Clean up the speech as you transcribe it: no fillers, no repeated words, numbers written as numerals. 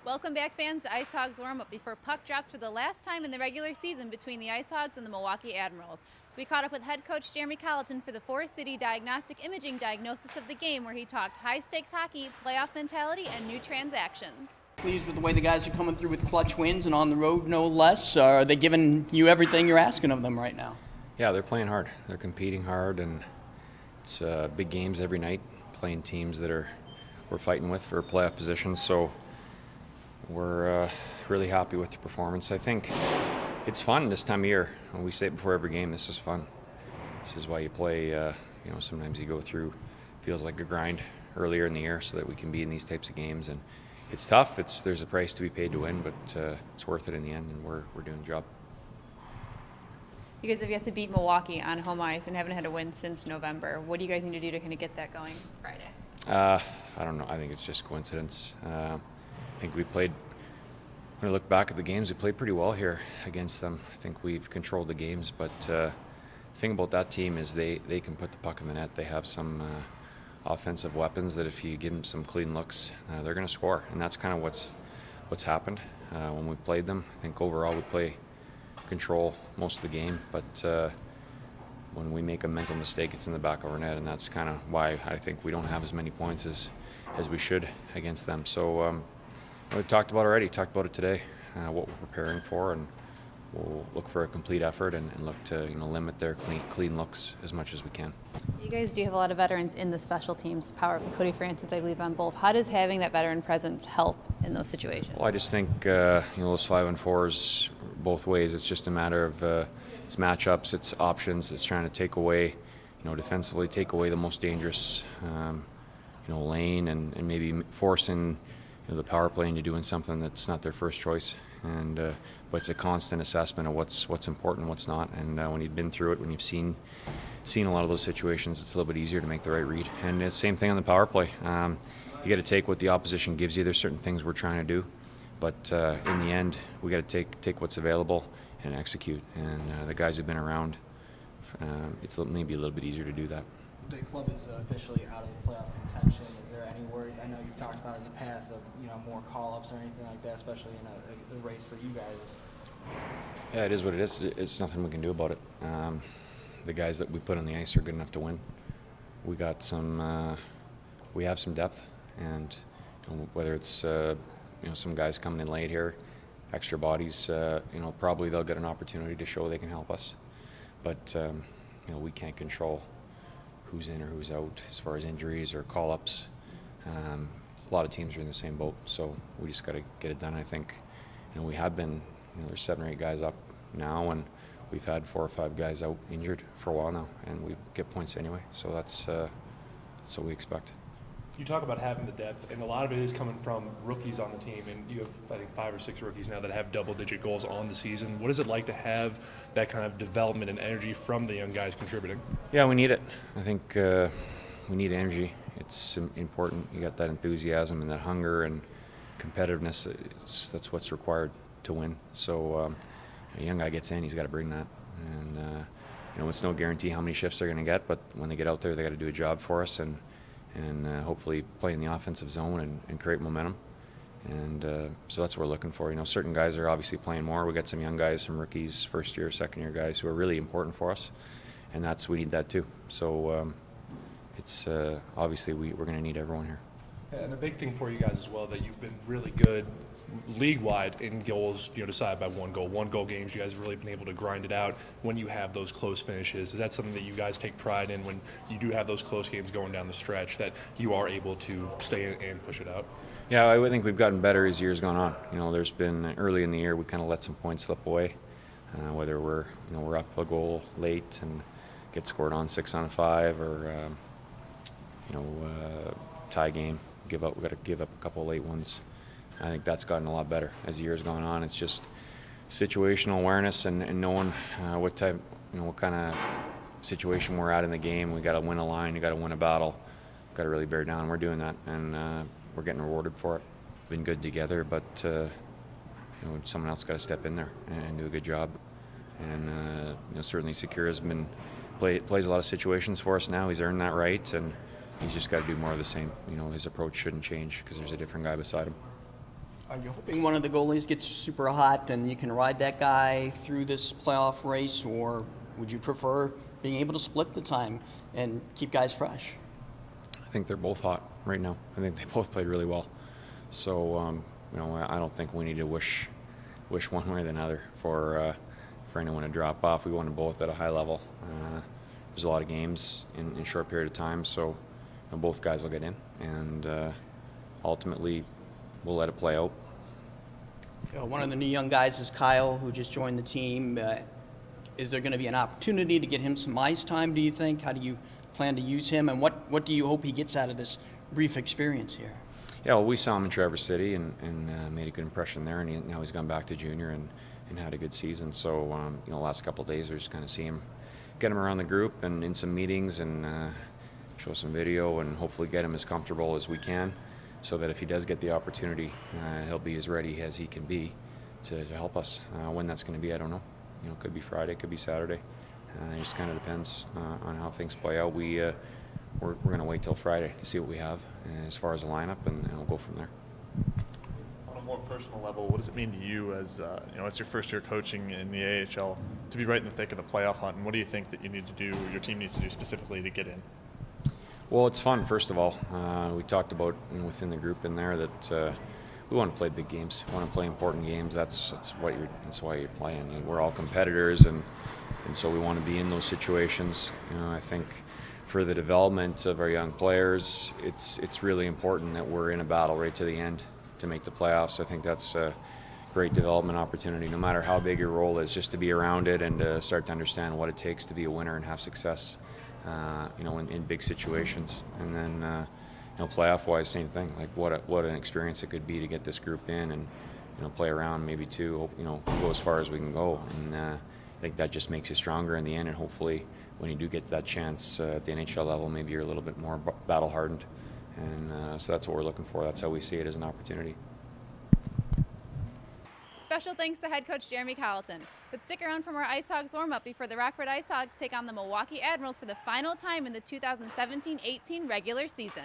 Welcome back, fans, to IceHogs WarmUp before puck drops for the last time in the regular season between the IceHogs and the Milwaukee Admirals. We caught up with head coach Jerermy Colliton for the Forest City Diagnostic Imaging diagnosis of the game, where he talked high-stakes hockey, playoff mentality, and new transactions. Pleased with the way the guys are coming through with clutch wins and on the road no less. Are they giving you everything you're asking of them right now? Yeah, they're playing hard. They're competing hard, and it's big games every night, playing teams that we're fighting with for playoff positions. So we're really happy with the performance. I think it's fun this time of year. When we say it before every game, this is fun. This is why you play. Sometimes you go through, feels like a grind earlier in the year, so that we can be in these types of games. And it's tough. There's a price to be paid to win, but it's worth it in the end, and we're doing the job. You guys have yet to beat Milwaukee on home ice and haven't had a win since November. What do you guys need to do to kind of get that going Friday? I don't know. I think it's just coincidence. I think when I look back at the games, we played pretty well here against them. I think we've controlled the games, but the thing about that team is they can put the puck in the net. They have some offensive weapons that if you give them some clean looks, they're going to score, and that's kind of what's happened when we played them. I think overall we control most of the game, but when we make a mental mistake, it's in the back of our net, and that's kind of why I think we don't have as many points as we should against them. So we've talked about it today, what we're preparing for, and we'll look for a complete effort and look to limit their clean looks as much as we can. You guys do have a lot of veterans in the special teams, power play. Cody Francis, I believe, on both. How does having that veteran presence help in those situations? Well, I just think those 5 and 4s both ways. It's just a matter of it's matchups, it's options, it's trying to take away, defensively take away the most dangerous, lane and maybe forcing the power play into doing something that's not their first choice. And but it's a constant assessment of what's important, what's not. And when you've been through it, when you've seen a lot of those situations, it's a little bit easier to make the right read. And it's the same thing on the power play. You got to take what the opposition gives you. There's certain things we're trying to do, but in the end, we got to take what's available and execute. And the guys who've been around, it's maybe a little bit easier to do that. The club is officially out of the playoff contention. Is there any worries? I know you've talked about it in the past of more call-ups or anything like that, especially in a race for you guys. Yeah, it is what it is. It's nothing we can do about it. The guys that we put on the ice are good enough to win. We got we have some depth, and whether it's some guys coming in late here, extra bodies, probably they'll get an opportunity to show they can help us. But we can't control who's in or who's out as far as injuries or call-ups. A lot of teams are in the same boat, so we just got to get it done. I think we have been, there's 7 or 8 guys up now, and we've had 4 or 5 guys out injured for a while now, and we get points anyway, so that's what we expect. You talk about having the depth, and a lot of it is coming from rookies on the team, and you have, I think, 5 or 6 rookies now that have double-digit goals on the season. What is it like to have that kind of development and energy from the young guys contributing? Yeah, we need it. I think we need energy. It's important. You got that enthusiasm and that hunger and competitiveness. That's what's required to win. So a young guy gets in, he's got to bring that. And it's no guarantee how many shifts they're going to get, but when they get out there, they got to do a job for us and hopefully play in the offensive zone and create momentum. And so that's what we're looking for. Certain guys are obviously playing more. We got some young guys, some rookies, first-year, second-year guys who are really important for us, and we need that too. So it's obviously we're going to need everyone here. And a big thing for you guys as well, that you've been really good league-wide in goals, decided by one goal games. You guys have really been able to grind it out when you have those close finishes. Is that something that you guys take pride in when you do have those close games going down the stretch, that you are able to stay in and push it out? Yeah, I think we've gotten better as years gone on. There's been early in the year we kind of let some points slip away, whether we're up a goal late and get scored on 6 on 5, or tie game. We got to give up a couple of late ones. I think that's gotten a lot better as the years gone on. It's just situational awareness and knowing what kind of situation we're at in the game. We got to win a line. You got to win a battle. Got to really bear down. We're doing that, and we're getting rewarded for it. Been good together, but someone else got to step in there and do a good job. And certainly Secura's plays a lot of situations for us now. He's earned that right, and he's just got to do more of the same. His approach shouldn't change because there's a different guy beside him. Are you hoping one of the goalies gets super hot and you can ride that guy through this playoff race, or would you prefer being able to split the time and keep guys fresh? I think they're both hot right now. I think they both played really well. So, I don't think we need to wish one way or the other for anyone to drop off. We want them both at a high level. There's a lot of games in a short period of time, so both guys will get in, and ultimately we'll let it play out. One of the new young guys is Kyle, who just joined the team. Is there going to be an opportunity to get him some ice time, do you think? How do you plan to use him, and what do you hope he gets out of this brief experience here? Yeah, well, we saw him in Traverse City and made a good impression there, and now he's gone back to junior and had a good season. So, the last couple of days, we're just kind of see him, get him around the group and in some meetings and show some video and hopefully get him as comfortable as we can, so that if he does get the opportunity, he'll be as ready as he can be to help us. When that's going to be, I don't know. It could be Friday, it could be Saturday. It just kind of depends on how things play out. We're going to wait till Friday to see what we have as far as the lineup, and we'll go from there. On a more personal level, what does it mean to you as it's your first year coaching in the AHL to be right in the thick of the playoff hunt? And what do you think that you need to do, or your team needs to do specifically to get in? Well, it's fun, first of all. We talked about within the group in there that we want to play big games. We want to play important games. That's why you're playing. We're all competitors, and so we want to be in those situations. I think for the development of our young players, it's really important that we're in a battle right to the end to make the playoffs. I think that's a great development opportunity, no matter how big your role is, just to be around it and start to understand what it takes to be a winner and have success, in big situations. And then, playoff-wise, same thing. Like what an experience it could be to get this group in and play around, maybe two, go as far as we can go. And I think that just makes you stronger in the end, and hopefully when you do get that chance at the NHL level, maybe you're a little bit more battle-hardened. And so that's what we're looking for. That's how we see it, as an opportunity. Special thanks to head coach Jerermy Colliton. But stick around for more IceHogs warm-up before the Rockford IceHogs take on the Milwaukee Admirals for the final time in the 2017-18 regular season.